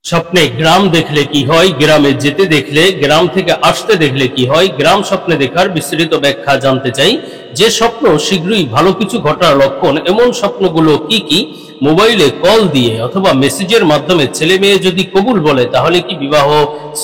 স্বপ্নে গ্রাম দেখলে কি হয়, গ্রামে যেতে দেখলে, গ্রাম থেকে আসতে দেখলে কি হয়, গ্রাম স্বপ্নে দেখার বিস্তৃত ব্যাখ্যা জানতে চাই। যে স্বপ্ন শীঘ্রই ভালো কিছু ঘটার লক্ষণ, এমন স্বপ্নগুলো কি কি? মোবাইলে কল দিয়ে অথবা মেসেজের মাধ্যমে ছেলে মেয়ে যদি কবুল বলে তাহলে কি বিবাহ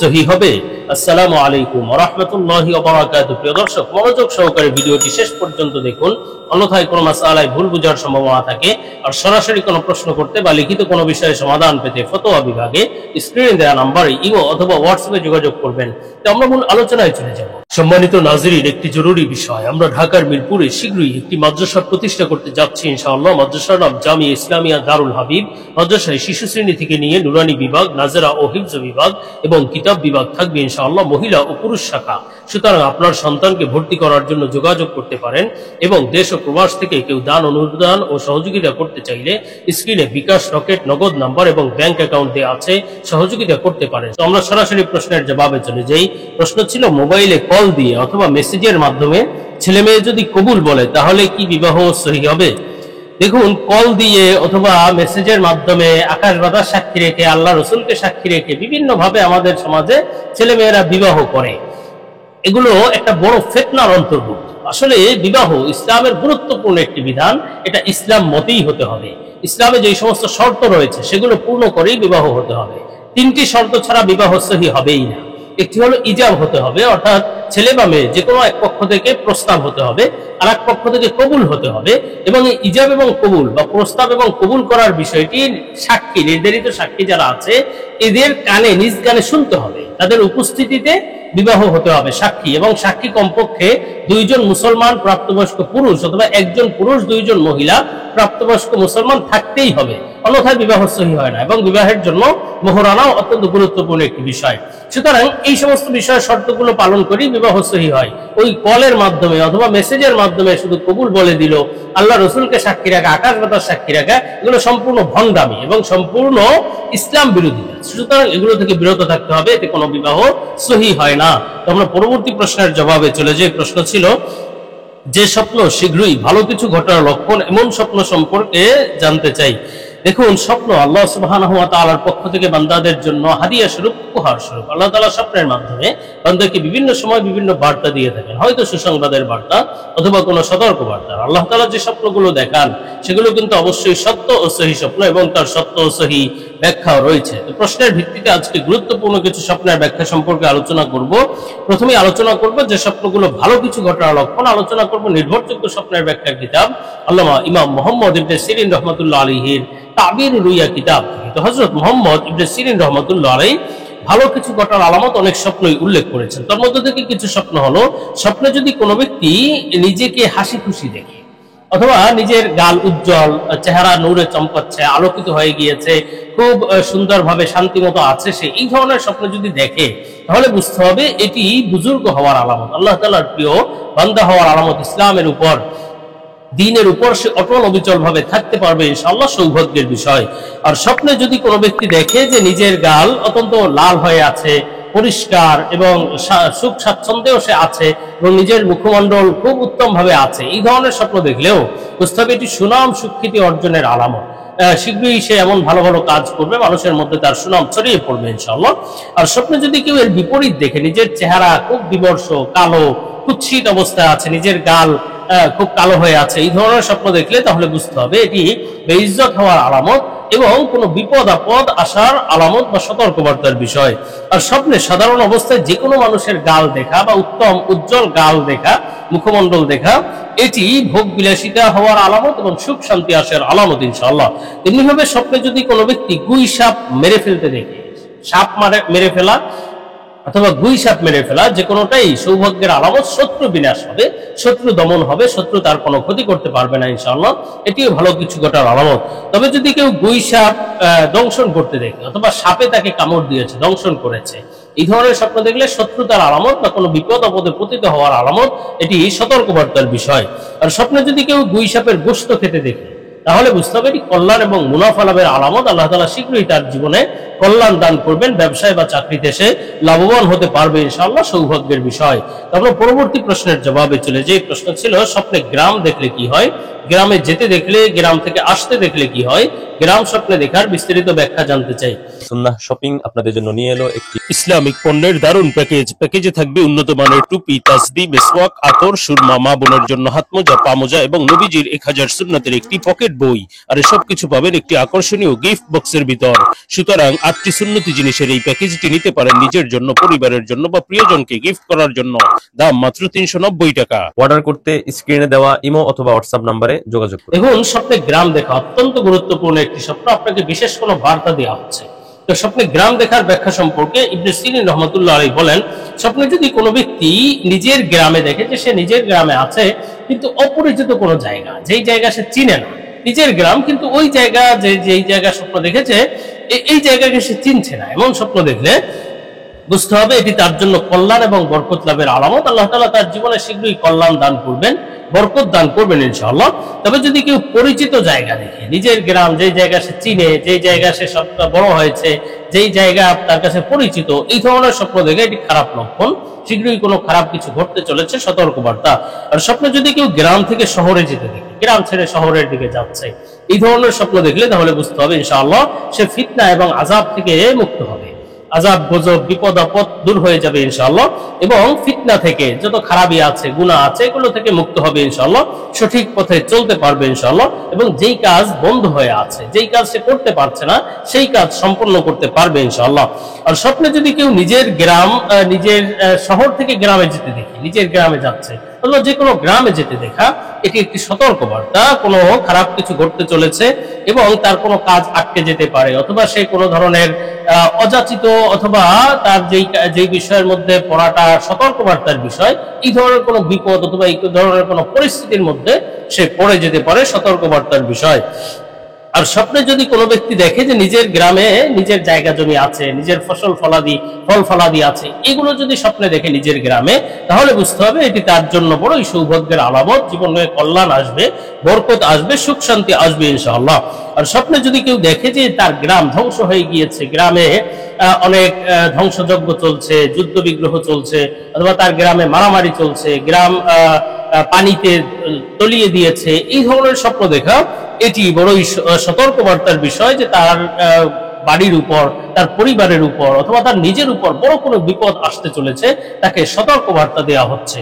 সহি হবে? আসসালামু আলাইকুম ওয়া রাহমাতুল্লাহি ওয়া বারাকাতুহু। প্রিয় দর্শক, মনোযোগ সহকারে ভিডিওটি শেষ পর্যন্ত দেখুন, অন্যথায় কোনো মাসআলায় ভুল বোঝার সম্ভাবনা থাকে। আর সরাসরি কোনো প্রশ্ন করতে বা লিখিত কোনো বিষয়ে সমাধান পেতে ফতোয়া বিভাগে স্ক্রিনে দেওয়া নাম্বারে ইমো অথবা হোয়াটসঅ্যাপে যোগাযোগ করবেন। তো আমরা মূল আলোচনায় চলে যাব। সম্মানিত নাজরীন, একটি জরুরি বিষয়, আমরা ঢাকার মিরপুরে শীঘ্রই একটি মাদ্রাসা প্রতিষ্ঠা করতে যাচ্ছি ইনশাআল্লাহ। মাদ্রাসার নাম জামিয়া ইসলামিয়া দারুল হাবিব। মাদ্রাসায় শিশু শ্রেণী থেকে নিয়ে নুরানি বিভাগ, নাজেরা ও হিফজ বিভাগ এবং কিতাব বিভাগ থাকবে ইনশাআল্লাহ, মহিলা ও পুরুষ শাখা। সুতরাং আপনার সন্তানকে ভর্তি করার জন্য যোগাযোগ করতে পারেন এবং দেশ ও প্রবাস থেকে কেউ দান, অনুদান ও সহযোগিতা করতে চাইলে স্ক্রিনে বিকাশ, রকেট, নগদ নাম্বার এবং ব্যাংক অ্যাকাউন্ট দেওয়া আছে, সহযোগিতা করতে পারেন। তো আমরা সরাসরি প্রশ্নের জবাবে চলে যাই। প্রশ্ন ছিল, মোবাইলে কল দিয়ে অথবা মেসেজের মাধ্যমে ছেলে মেয়ে যদি কবুল বলে তাহলে কি বিবাহ সহি হবে? দেখুন, কল দিয়ে অথবা মেসেজের মাধ্যমে আকাশ বাতাস সাক্ষী রেখে, আল্লাহ রসুলকে সাক্ষী রেখে বিভিন্ন ভাবে আমাদের সমাজে ছেলে মেয়েরা বিবাহ করে। এগুলো একটা বড় ফিতনার অন্তর্ভুক্ত। আসলে বিবাহ ইসলামের গুরুত্বপূর্ণ একটি বিধান, এটা ইসলাম মতেই হতে হবে। ইসলামে যে সমস্ত শর্ত রয়েছে সেগুলো পূর্ণ করেই বিবাহ হতে হবে। তিনটি শর্ত ছাড়া বিবাহ সহি হবেই না। একটি হলো ইজাব হতে হবে, অর্থাৎ ছেলে বা মেয়ে যে কোনো এক পক্ষ থেকে প্রস্তাব হতে হবে, আর এক পক্ষ থেকে কবুল হতে হবে। এবং এই ইজাব এবং কবুল বা প্রস্তাব এবং কবুল করার বিষয়টি সাক্ষী, নির্ধারিত সাক্ষী যারা আছে এদের কানে, নিজ কানে শুনতে হবে। তাদের উপস্থিতিতে বিবাহ হতে হবে সাক্ষী, এবং সাক্ষী কমপক্ষে দুইজন মুসলমান প্রাপ্তবয়স্ক পুরুষ অথবা একজন পুরুষ, দুইজন মহিলা প্রাপ্তবয়স্ক মুসলমান থাকতেই হবে, অন্যথায় বিবাহ সহি হয় না। এবং বিবাহের জন্য মোহরানাও অত্যন্ত গুরুত্বপূর্ণ একটি বিষয়। সুতরাং এই সমস্ত বিষয় শর্তগুলো পালন করেই বিবাহ সহি হয়। ওই কলের মাধ্যমে অথবা মেসেজের মাধ্যমে শুধু কবুল বলে দিল, আল্লাহ রসুলকে সাক্ষী রাখা, আকাশ বাতাস সাক্ষী রাখা, এগুলো সম্পূর্ণ ভণ্ডামি এবং সম্পূর্ণ ইসলাম বিরোধী। সুতরাং এগুলো থেকে বিরত থাকতে হবে, এতে কোনো বিবাহ সহি হয় না। তো আমরা পরবর্তী প্রশ্নের জবাবে চলে যাই। প্রশ্ন ছিল, যে স্বপ্ন শীঘ্রই ভালো কিছু ঘটার লক্ষণ, এমন স্বপ্ন সম্পর্কে জানতে চাই। দেখুন, স্বপ্ন আল্লাহ সুবহানাহু ওয়া তাআলার পক্ষ থেকে বান্দাদের জন্য হাদিয়া স্বরূপ, উপহার স্বরূপ। আল্লাহ তাআলা স্বপ্নের মাধ্যমে বান্দাকে বিভিন্ন সময় বিভিন্ন বার্তা দিয়ে থাকেন, হয়তো সুসংবাদের বার্তা অথবা কোনো সতর্ক বার্তা। আল্লাহ তাআলা যে স্বপ্নগুলো দেখান সেগুলো কিন্তু অবশ্যই সত্য ও সহি স্বপ্ন, এবং তার সত্য ও সহি ব্যাখ্যাও রয়েছে। তো প্রশ্নের ভিত্তিতে আজকে গুরুত্বপূর্ণ কিছু স্বপ্নের ব্যাখ্যা সম্পর্কে আলোচনা করব। প্রথমে আলোচনা করব যে স্বপ্নগুলো ভালো কিছু ঘটার লক্ষণ, আলোচনা করব নির্ভরযোগ্য স্বপ্নের ব্যাখ্যার কিতাব আল্লামা ইমাম মুহাম্মদ ইবনে সিরিন রাহমাতুল্লাহ আলাইহির তাবির রুইয়া কিতাব থেকে। তো হযরত মুহাম্মদ ইবনে সিরিন রাহমাতুল্লাহ আলাইহি ভালো কিছু ঘটার আলামত অনেক স্বপ্নই উল্লেখ করেছেন। তার মধ্যে থেকে কিছু স্বপ্ন হলো, স্বপ্নে যদি কোনো ব্যক্তি নিজেকে হাসি খুশি দেখে, অথবা নিজের গাল উজ্জ্বল, চেহারা নূরে চমকাচ্ছে, আলোকিত হয়ে গিয়েছে, খুব সুন্দরভাবে শান্তিমতো আছে সে, এই ধরনের স্বপ্ন যদি দেখে তাহলে বুঝতে হবে এটি বুজুর্গ হওয়ার আলামত, আল্লাহ তাআলার প্রিয় বান্দা হওয়ার আলামত। ইসলামের উপর, দ্বীনের উপর সে অটল অবিচল ভাবে থাকতে পারবে, ইনশাআল্লাহ সৌভাগ্যের বিষয়। আর স্বপ্নে যদি কোনো ব্যক্তি দেখে যে নিজের গাল অত্যন্ত লাল হয়ে আছে, পরিষ্কার এবং সুখ স্বাচ্ছন্দ্যেও সে আছে, এবং নিজের মুখমণ্ডল খুব উত্তম ভাবে আছে, এই ধরনের স্বপ্ন দেখলেও বুঝতে হবে এটি সুনাম সুখ্যাতি অর্জনের আলামত। শীঘ্রই সে এমন ভালো ভালো কাজ করবে, মানুষের মধ্যে তার সুনাম ছড়িয়ে পড়বে ইনশাআল্লাহ। আর স্বপ্নে যদি কেউ এর বিপরীত দেখে, নিজের চেহারা খুব বিমর্ষ, কালো, কুৎসিত অবস্থায় আছে, নিজের গাল খুব কালো হয়ে আছে, এই ধরনের স্বপ্ন দেখলে তাহলে বুঝতে হবে এটি বেইজ্জত হওয়ার আলামত এবং কোনো বিপদ আপদ আসার আলামত বা সতর্কবার্তার বিষয়। আর স্বপ্নে সাধারণ অবস্থায় যে কোনো মানুষের গাল দেখা বা উত্তম উজ্জ্বল গাল দেখা, মুখমণ্ডল দেখা, এটি ভোগ বিলাসিতা হওয়ার আলামত এবং সুখ শান্তি আসার আলামত ইনশাআল্লাহ। তেমনিভাবে স্বপ্নে যদি কোনো ব্যক্তি গুই সাপ মেরে ফেলতে দেখে, সাপ মেরে ফেলা অথবা গুই সাপ মেরে ফেলা, যে কোনোটাই সৌভাগ্যের আলামত। শত্রু বিনাশ হবে, শত্রু দমন হবে, শত্রু তার কোনো ক্ষতি করতে পারবে না ইনশাআল্লাহ, এটিও ভালো কিছু ঘটার আলামত। তবে যদি কেউ গুই সাপ দংশন করতে দেখে, অথবা সাপে তাকে কামড় দিয়েছে, দংশন করেছে, এই ধরনের স্বপ্ন দেখলে শত্রুতার আলামত বা কোনো বিপদ আপদে পতিত হওয়ার আলামত, এটি সতর্কবার্তার বিষয়। আর স্বপ্নে যদি কেউ গুই সাপের গোশত খেতে দেখে তাহলে বুঝতে হবে এটি কল্যাণ এবং মুনাফা লাভের আলামত, আল্লাহ তাআলা শীঘ্রই তার জীবনে কল্যাণ দান করবেন, ব্যবসায় বা চাকরিতে সে লাভবান হতে পারবে ইনশাআল্লাহ, সৌভাগ্যের বিষয়। তারপর পরবর্তী প্রশ্নের জবাবে চলে যে প্রশ্ন ছিল স্বপ্নে গ্রাম দেখলে কি হয়, গ্রামে যেতে দেখলে, গ্রাম থেকে আসতে দেখলে কি হয়, গ্রাম স্বপ্নে দেখার বিস্তারিত ব্যাখ্যা জানতে চাই। সুন্নাহ শপিং আপনাদের জন্য নিয়ে এলো একটি ইসলামিক পণ্যের দারুণ প্যাকেজে থাকবে উন্নত মানের টুপি, তাসবি, মেসওয়াক, আতর, সুরমা, মা বোনের জন্য হাতমোজা, পামোজা এবং নবীজির 1000 সুন্নাতের একটি পকেট বই। আর এসব কিছু পাবেন একটি আকর্ষণীয় গিফট বক্সের ভিতর। সুতরাং 8টি সুন্নতি জিনিসের এই প্যাকেজটি নিতে পারেন নিজের জন্য, পরিবারের জন্য বা প্রিয়জনকে গিফট করার জন্য। দাম মাত্র 390 টাকা। অর্ডার করতে স্ক্রিনে দেওয়া ইমো অথবা হোয়াটসঅ্যাপ নম্বরে যোগাযোগ করুন। দেখুন, স্বপ্নে গ্রাম দেখা অত্যন্ত গুরুত্বপূর্ণ একটি স্বপ্ন। আপনাকে বিশেষ কোনো বার্তা দেওয়া হচ্ছে। তো স্বপ্নে গ্রাম দেখার ব্যাখ্যা সম্পর্কে ইবনে সিরিন রাহমাতুল্লাহ আলাইহি বলেন, স্বপ্নে যদি কোনো ব্যক্তি নিজের গ্রামে দেখে যে সে নিজের গ্রামে আছে, কিন্তু অপরিচিত কোনো জায়গা, যেই জায়গা সে চিনে না, নিজের গ্রাম কিন্তু ওই জায়গা, যেই জায়গা স্বপ্ন দেখেছে এই জায়গাকে সে চিনছে না, এমন স্বপ্ন দেখলে বুঝতে হবে এটি তার জন্য কল্যাণ এবং বরকত লাভের আলামত। আল্লাহ তাআলা তার জীবনে শীঘ্রই কল্যাণ দান করবেন, বরকত দান করবেন ইনশাআল্লাহ। তবে যদি কেউ পরিচিত জায়গা দেখে, নিজের গ্রাম, যেই জায়গা সে চিনে, যেই জায়গা সে সবটা বড় হয়েছে, যেই জায়গা তার কাছে পরিচিত, এই ধরনের স্বপ্ন দেখে এটি খারাপ লক্ষণ, শীঘ্রই কোনো খারাপ কিছু ঘটতে চলেছে, সতর্কবার্তা। আর স্বপ্নে যদি কেউ গ্রাম থেকে শহরে যেতে দেখে, গ্রাম ছেড়ে শহরের দিকে যাচ্ছে, এই ধরনের স্বপ্ন দেখলে তাহলে বুঝতে হবে ইনশাআল্লাহ সে ফিতনা এবং আযাব থেকে মুক্ত হবে। আযাব, গজব, বিপদ আপদ দূর হয়ে যাবে ইনশাআল্লাহ, এবং ফিতনা থেকে যত খারাপি আছে, গুনাহ আছে, এগুলো থেকে মুক্ত হবে ইনশাআল্লাহ, সঠিক পথে চলতে পারবে ইনশাআল্লাহ, এবং যেই কাজ বন্ধ হয়ে আছে, যেই কাজ সে করতে পারছে না, সেই কাজ সম্পন্ন করতে পারবে ইনশাআল্লাহ। আর স্বপ্নে যদি কেউ নিজের গ্রাম, নিজের শহর থেকে গ্রামে যেতে দেখে, নিজের গ্রামে যাচ্ছে, অথবা যে কোনো গ্রামে যেতে দেখা, এটি একটি সতর্কবার্তা, কোনো খারাপ কিছু ঘটতে চলেছে এবং তার কোনো কাজ আটকে যেতে পারে, অথবা সে কোনো ধরনের অযাচিত অথবা তার যেই বিষয়ের মধ্যে পড়াটা সতর্কবার্তার বিষয়, এই ধরনের কোনো বিপদ অথবা এই ধরনের কোনো পরিস্থিতির মধ্যে সে পড়ে যেতে পারে, সতর্কবার্তার বিষয়। আর স্বপ্নে যদি কোনো ব্যক্তি দেখে যে নিজের গ্রামে নিজের জায়গা জমি আছে, নিজের ফল ফলাদি আছে, এগুলো যদি স্বপ্নে দেখে নিজের গ্রামে, তাহলে বুঝতে হবে এটি তার জন্য বড়ই সৌভাগ্যের আলামত, জীবনে কল্যাণ আসবে, বরকত আসবে, সুখ শান্তি আসবে ইনশাআল্লাহ। আর স্বপ্নে যদি কেউ দেখে যে তার গ্রাম ধ্বংস হয়ে গিয়েছে, গ্রামে অনেক ধ্বংসযজ্ঞ চলছে, যুদ্ধ বিগ্রহ চলছে, অথবা তার গ্রামে মারামারি চলছে, গ্রাম পানিতে তলিয়ে দিয়েছে, এই ধরনের স্বপ্ন দেখা এটি বড়ই সতর্কবার্তার বিষয় যে তার বাড়ির উপর, তার পরিবারের উপর, অথবা তার নিজের উপর বড় কোনো বিপদ আসতে চলেছে, তাকে সতর্কবার্তা দেওয়া হচ্ছে।